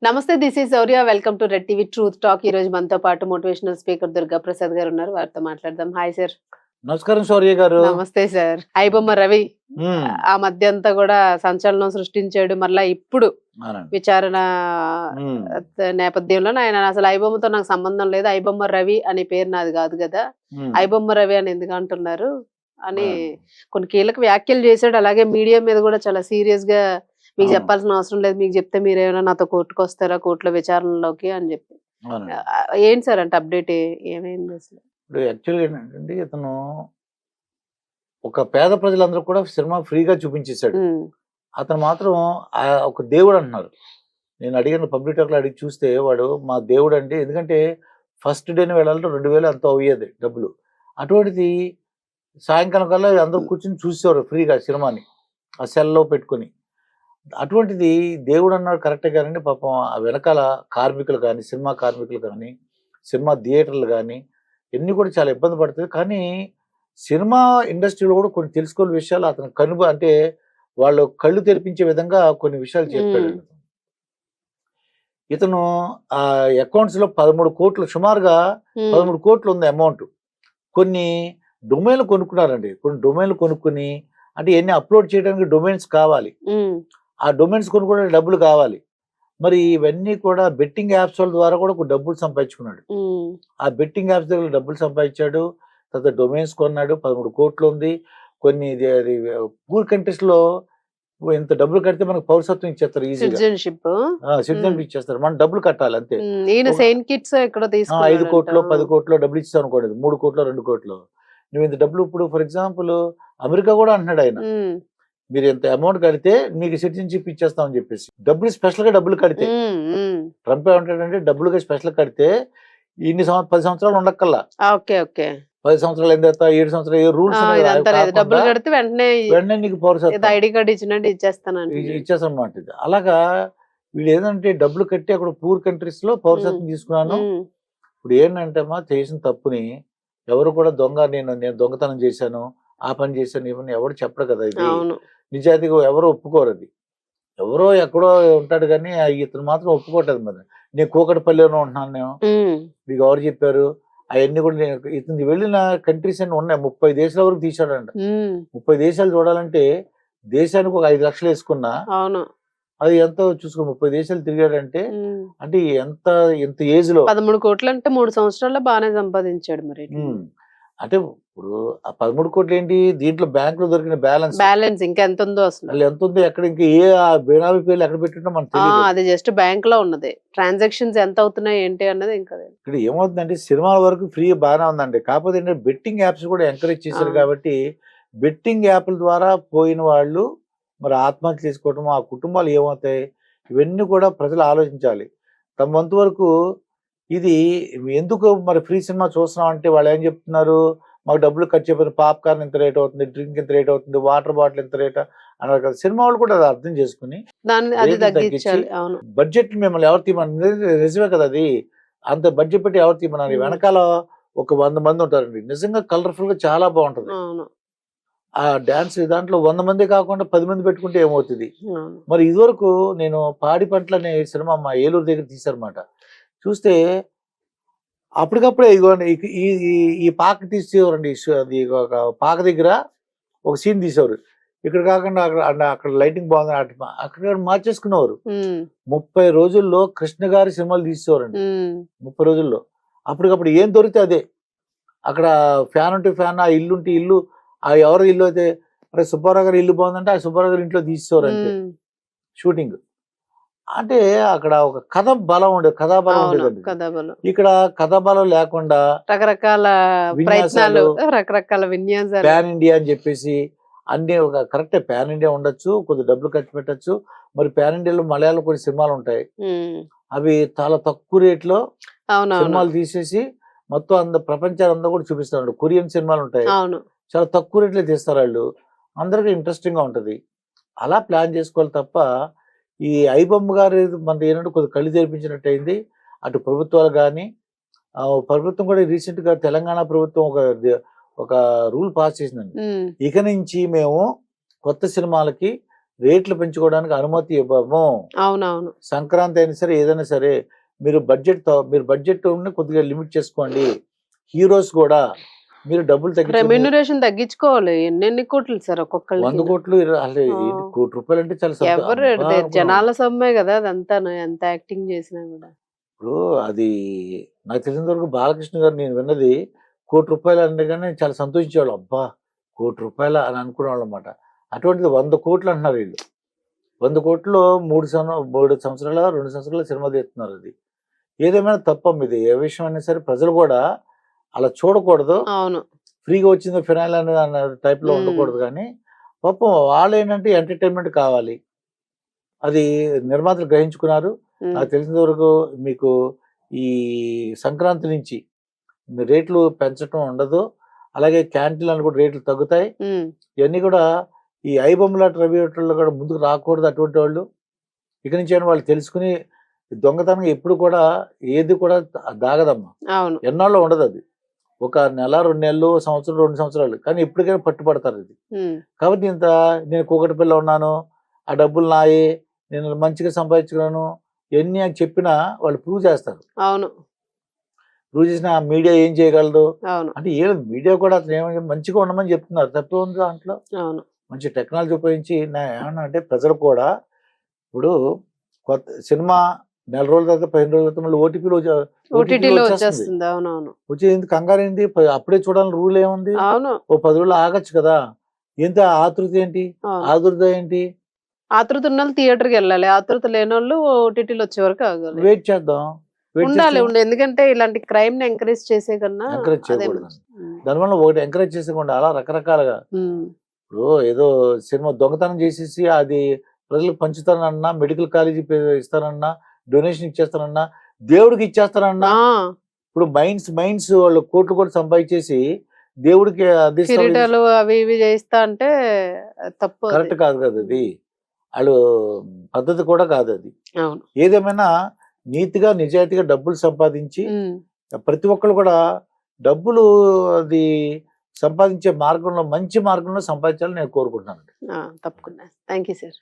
నమస్తే, this is Shaurya. Welcome to red TV truth talk. ఈ రోజు మనతో పాటు మోటివేషనల్ స్పీకర్ దుర్గా ప్రసాద్ గారు ఉన్నారు. వారితో మాట్లాడదాం. Hi sir. నమస్కారం శౌర్య గారు. నమస్తే సార్. ఐబొమ్మ రవి ఆ మధ్య అంతా కూడా సంచలనం సృష్టించాడు. మరలా ఇప్పుడు విచారణ నేపథ్యంలో ఆయన అసలు ఐబొమ్మతో నాకు సంబంధం లేదు, ఐబొమ్మ రవి అనే పేరు నాది కాదు కదా, ఐబొమ్మ రవి అని ఎందుకు అంటున్నారు అని కొన్ని కీలక వ్యాఖ్యలు చేశాడు. అలాగే మీడియా మీద కూడా చాలా సీరియస్ గా మీకు చెప్పాల్సిన అవసరం లేదు, మీకు చెప్తే మీరేమైనా నాతో కోర్టుకు వస్తారా, కోర్టులో విచారణలోకి అని చెప్పి. ఏంటి సార్ అంటే అప్డేట్ ఏమైంది అసలు? ఇప్పుడు యాక్చువల్గా ఏంటంటే ఇతను ఒక పేద ప్రజలందరూ కూడా సినిమా ఫ్రీగా చూపించేశాడు. అతను మాత్రం ఒక దేవుడు అంటున్నారు. నేను అడిగిన పబ్లిక్ టాక్లో అడిగి చూస్తే వాడు మా దేవుడు అంటే, ఎందుకంటే ఫస్ట్ డేని వెళ్ళాలంటే 2000 ఎంతో అయ్యేది డబ్బులు. అటువంటిది సాయంకాలం కల్లా అందరూ కూర్చొని చూసేవారు ఫ్రీగా సినిమాని ఆ సెల్లో పెట్టుకొని. అటువంటిది దేవుడు అన్నాడు కరెక్టే కానీ పాపం ఆ వెనకాల కార్మికులు కానీ, సినిమా కార్మికులు కానీ, సినిమా థియేటర్లు కానీ ఇవన్నీ కూడా చాలా ఇబ్బంది పడుతుంది. కానీ సినిమా ఇండస్ట్రీలో కూడా కొన్ని తెలుసుకోని విషయాలు అతను అంటే వాళ్ళు కళ్ళు తెరిపించే విధంగా కొన్ని విషయాలు చెప్పాడు. ఇతను ఆ అకౌంట్స్ లో 13 కోట్లు, సుమారుగా 13 కోట్లు ఉంది అమౌంట్. కొన్ని డొమైన్లు కొనుక్కున్నారండి. కొన్ని డొమైన్లు కొనుక్కుని, అంటే ఇవన్నీ అప్లోడ్ చేయడానికి డొమైన్స్ కావాలి, ఆ డొమైన్స్ కొనుక్కోవడానికి డబ్బులు కావాలి. మరి ఇవన్నీ కూడా బెట్టింగ్ యాప్స్ ద్వారా కూడా డబ్బులు సంపాదించుకున్నాడు. ఆ బెట్టింగ్ యాప్స్ దగ్గర డబ్బులు సంపాదించాడు. తర్వాత డొమైన్స్ కొన్నాడు. 13 కోట్లు ఉంది. కొన్ని పూర్ కంట్రీస్ లో ఇంత డబ్బులు కడితే మనకు పౌరసత్వం ఇచ్చేస్తారు, ఈజీగా సిటిజన్షిప్ ఇచ్చేస్తారు. మనం డబ్బులు కట్టాలి అంతే. 5 కోట్లు 10 కోట్లు డబ్బులు ఇచ్చాను అనుకోండి, 3 కోట్లు 2 కోట్లు నువ్వు ఇంత డబ్బులు. ఇప్పుడు ఫర్ ఎగ్జాంపుల్ అమెరికా కూడా అంటున్నాడు ఆయన, మీరు ఎంత అమౌంట్ కడితే మీకు సిటిజన్షిప్ ఇచ్చేస్తామని చెప్పేసి. డబ్బులు స్పెషల్ గా డబ్బులు కడితే ట్రంప్ ఏమంటాడంటే, డబ్బులుగా స్పెషల్ కడితే ఇన్ని 10 సంవత్సరాలు ఉండక్కల్లా, 10 సంవత్సరాలు అయిన తర్వాత 7 సంవత్సరాలు రూల్స్ వెంటనే నీకు పౌరసత్వం ఇచ్చేస్తానమాట. అలాగా వీళ్ళు ఏంటంటే డబ్బులు కట్టి అక్కడ పూర్ కంట్రీస్ లో పౌరసత్వం తీసుకున్నాను. ఇప్పుడు ఏంటంటే అమ్మా, చేసిన తప్పుని ఎవరు కూడా నేను దొంగతనం చేశాను, ఆ పని చేశాను, ఇవన్నీ ఎవరు చెప్పరు కదా. ఇది నిజాయితీగా ఎవరు ఒప్పుకోరు. అది ఎవరో ఎక్కడో ఉంటాడు కానీ ఇతను మాత్రం ఒప్పుకోవట్లేదు. మరి నేను కూకట్పల్లిలోనే ఉంటున్నాను, నేను మీకు ఎవరు చెప్పారు అవన్నీ కూడా. నేను ఇతను వెళ్ళిన కంట్రీస్ అన్ని ఉన్నాయి, 30 దేశాల వరకు తీసాడంట. 30 దేశాలు చూడాలంటే దేశానికి ఒక 5 లక్షలు వేసుకున్నా అది ఎంతో చూసుకో. 30 దేశాలు తిరిగాడంటే అంటే ఎంత ఏజ్ లో 13 కోట్లు అంటే 3 సంవత్సరాల్లో బాగానే సంపాదించాడు. మరి అంటే ఇప్పుడు ఆ 13 కోట్లు ఏంటి, దీంట్లో బ్యాంక్ లో దొరికిన బ్యాలెన్స్ ఇంకా ఎంత ఉందో అసలు ఎంత ఉందో, ఎక్కడ ఇంకా బేనామీ పేర్లు ఎక్కడ పెట్టినా మనకు తెలియదు. అది జస్ట్ బ్యాంక్ లో ఉన్నది. ట్రాన్సాక్షన్స్ ఎంత అవుతున్నాయి ఏంటి అన్నది ఇంకా. ఇక్కడ ఏమవుతుందంటే సినిమాల వరకు ఫ్రీ బాగానే ఉందండి, కాకపోతే ఏంటంటే బెట్టింగ్ యాప్స్ కూడా ఎంకరేజ్ చేశారు కాబట్టి బెట్టింగ్ యాప్ల ద్వారా పోయిన వాళ్ళు మరి ఆత్మహత్య చేసుకోవటం, ఆ కుటుంబాలు ఏమవుతాయి, ఇవన్నీ కూడా ప్రజలు ఆలోచించాలి. తమ వంతు వరకు ఇది ఎందుకు మరి ఫ్రీ సినిమా చూస్తున్నాం అంటే వాళ్ళు ఏం చెప్తున్నారు, మాకు డబ్బులు ఖర్చు అయిపోయింది, పాప్కార్న్ ఇంత రేట్ అవుతుంది, డ్రింక్ ఇంత రేట్ అవుతుంది, వాటర్ బాటిల్ ఇంత రేట్ అన్నారు కదా. సినిమా వాళ్ళు కూడా అది అర్థం చేసుకుని బడ్జెట్ మిమ్మల్ని ఎవరు తీయమని, నిజమే కదా అది, అంత బడ్జెట్ పెట్టి ఎవరు తీయమన్నారు. వెనకాల ఒక 100 మంది ఉంటారండి, నిజంగా కలర్ఫుల్ గా చాలా బాగుంటది. ఆ డాన్స్ దాంట్లో 100 మంది కాకుండా 10 మంది పెట్టుకుంటే ఏమవుతుంది. మరి ఇదివరకు నేను పాడి పంటలు అనే సినిమా మా ఏలూరు దగ్గర తీశారన్నమాట. చూస్తే అప్పటికప్పుడే ఇదిగోండి ఈ పాక తీసేవారండి. అది ఒక పాక దగ్గర ఒక సీన్ తీసేవారు, ఇక్కడ కాకుండా అక్కడ లైటింగ్ బాగుంది అక్కడ మార్చేసుకునేవారు. 30 రోజుల్లో కృష్ణ గారి సినిమాలు తీసేవారండి. 30 రోజుల్లో అప్పటికప్పుడు ఏం దొరికితే అదే. అక్కడ ఫ్యాన్ ఉంటే ఫ్యాన్, ఆ ఇల్లు ఉంటే ఇల్లు, ఆ ఎవరి ఇల్లు అయితే అరే సుబ్బారావు గారి ఇల్లు బాగుందంటే ఆ సుబ్బారావు గారి ఇంట్లో తీసేవారు అంతే షూటింగ్. అంటే అక్కడ ఒక కథాబలం ఉండేదండి. ఇక్కడ కథాబలం లేకుండా రకరకాల విన్యాసాలు, ప్యాన్ ఇండియా అని చెప్పేసి అన్ని ఒక కరెక్ట్ ప్యాన్ ఇండియా ఉండొచ్చు, కొద్ది డబ్బులు ఖర్చు పెట్టచ్చు. మరి ప్యాన్ ఇండియాలో మలయాళం కొన్ని సినిమాలు ఉంటాయి, అవి చాలా తక్కువ రేట్లో సినిమాలు తీసేసి మొత్తం ప్రపంచాన్ని అంతా కూడా చూపిస్తారు. కొరియన్ సినిమాలు ఉంటాయి, చాలా తక్కువ రేట్లో తీస్తారు వాళ్ళు, అందరికీ ఇంట్రెస్టింగ్ గా ఉంటది. అలా ప్లాన్ చేసుకోవాలి తప్ప ఈ ఐబొమ్మ గారు మన ఏంటంటే కొద్దిగా కళ్ళు తెరిపించినట్టు అయింది. అటు ప్రభుత్వాలు కానీ, ప్రభుత్వం కూడా రీసెంట్ గా తెలంగాణ ప్రభుత్వం ఒక రూల్ పాస్ చేసిందండి. ఇక నుంచి మేము కొత్త సినిమాలకి రేట్లు పెంచుకోవడానికి అనుమతి ఇవ్వము. అవునవును. సంక్రాంతి అయినా సరే ఏదైనా సరే మీరు బడ్జెట్ కొద్దిగా లిమిట్ చేసుకోండి. హీరోస్ కూడా మీరు డబ్బులు తగ్గించండి. రెమ్యూనరేషన్ తగ్గించుకోవాలి. ఎన్నెన్ని కోట్లు సార్ 100 ఒక్కొక్కళ్ళకి. కోట్లు అసలు ఆ. ఏంటి ₹1,00,00,000 అంటే చాలా ఎవరు అబ్బా అనుకున్నాం. జనాల సొమ్మే కదా అదంతాను, ఎంత యాక్టింగ్ చేసినా కూడా. ఇప్పుడు అది నాకు తెలిసినంత వరకు బాలకృష్ణ గారు నేను విన్నది ₹1,00,00,000 అంటే కానీ చాలా సంతోషించేవాళ్ళు. అబ్బా ₹1,00,00,000 అని అనుకునేవాళ్ళు అనమాట. అటువంటిది 100 కోట్లు అంటున్నారు వీళ్ళు. 100 కోట్లు 3 సంవత్సరాల 2 సంవత్సరాల సినిమా తీస్తున్నారు. అది ఏదేమైనా తప్పం. ఇది ఏ విషయం అయినా సరే ప్రజలు కూడా అలా చూడకూడదు. అవును. ఫ్రీగా వచ్చింది ఫినాయిల్ అనేది అన్న టైప్ లో ఉండకూడదు. కానీ పాపం వాళ్ళు ఏంటంటే ఎంటర్టైన్మెంట్ కావాలి, అది నిర్మాతలు గ్రహించుకున్నారు. నాకు తెలిసినంత వరకు మీకు ఈ సంక్రాంతి నుంచి రేట్లు పెంచడం ఉండదు. అలాగే క్యాంటీన్లు కూడా రేట్లు తగ్గుతాయి. ఇవన్నీ కూడా ఈ ఐబొమ్మలాట రవి హోటల్లో కూడా ముందుకు రాకూడదు. అటువంటి వాళ్ళు ఇక నుంచి అయినా వాళ్ళు తెలుసుకుని దొంగతనం ఎప్పుడు కూడా ఏది కూడా దాగదమ్మా. అవును. ఎన్నాళ్ళు ఉండదు. అది ఒక నెల 2 నెలలు, సంవత్సరం 2 సంవత్సరాలు, కానీ ఎప్పటికైనా పట్టుబడతారు ఇది. కాబట్టి నేను కూకటి ఉన్నాను, ఆ డబ్బులు నాయి, నేను మంచిగా సంపాదించుకున్నాను ఎన్ని అని చెప్పినా వాళ్ళు ప్రూవ్ చేస్తారు. అవును. ప్రూవ్ చేసిన మీడియా ఏం చేయగలదు అవును. అంటే ఏ మీడియా కూడా అతను ఏమైనా మంచిగా ఉండమని చెప్తున్నారు. తప్పే ఉంది దాంట్లో. అవును. మంచి టెక్నాలజీ ఉపయోగించి ఏమన్నా అంటే ప్రజలు కూడా ఇప్పుడు కొత్త సినిమా నెల రోజుల తర్వాత 15 రోజుల తర్వాత మళ్ళీ ఓటీటీలో వచ్చేస్తుంది. అవునవును. వచ్చేది కంగారు ఏంటి? అప్పుడే చూడాలని రూల్ ఏముంది? అవును. ఓ 10 రోజులు ఆగచ్చు కదా. ఏంటి ఆతృత ఏంటి? ఆదుర్ద ఏంటి? ఆతృత ఉన్న వాళ్ళు థియేటర్కి వెళ్ళాలి, ఆతృత లేని వాళ్ళు ఓటీటీలో వచ్చే వరకు ఆగాలి. వెయిట్ చేద్దాం. ఉండాలి. ఎందుకంటే ఇలాంటి క్రైమ్ ని ఎంకరేజ్ చేసే కన్నా ఎంకరేజ్ చేయకూడదు. దానివల్ల ఒకటి ఎంకరేజ్ చేసేకుండా అలా రకరకాలుగా ఇప్పుడు ఏదో సినిమా దొంగతనం చేసేసి అది ప్రజలకు పంచుతానన్నా, మెడికల్ కాలేజీ ఇస్తానన్నా, డొనేషన్ ఇచ్చేస్తానన్నా, దేవుడికి ఇచ్చేస్తానన్నా, ఇప్పుడు మైన్స్ వాళ్ళు కోట్లు కూడా సంపాదించేసి దేవుడికి కిరీటాలు అవి ఇవి చేస్తా అంటే తప్పు. కరెక్ట్ కాదు కదా అది. వాళ్ళు పద్ధతి కూడా కాదు అది. అవును. ఏదేమైనా నీతిగా నిజాయితీగా డబ్బులు సంపాదించి ప్రతి ఒక్కరు కూడా డబ్బులు అది సంపాదించే మార్గంలో మంచి మార్గంలో సంపాదించాలని నేను కోరుకుంటున్నాను. తప్పకుండా. Thank you sir.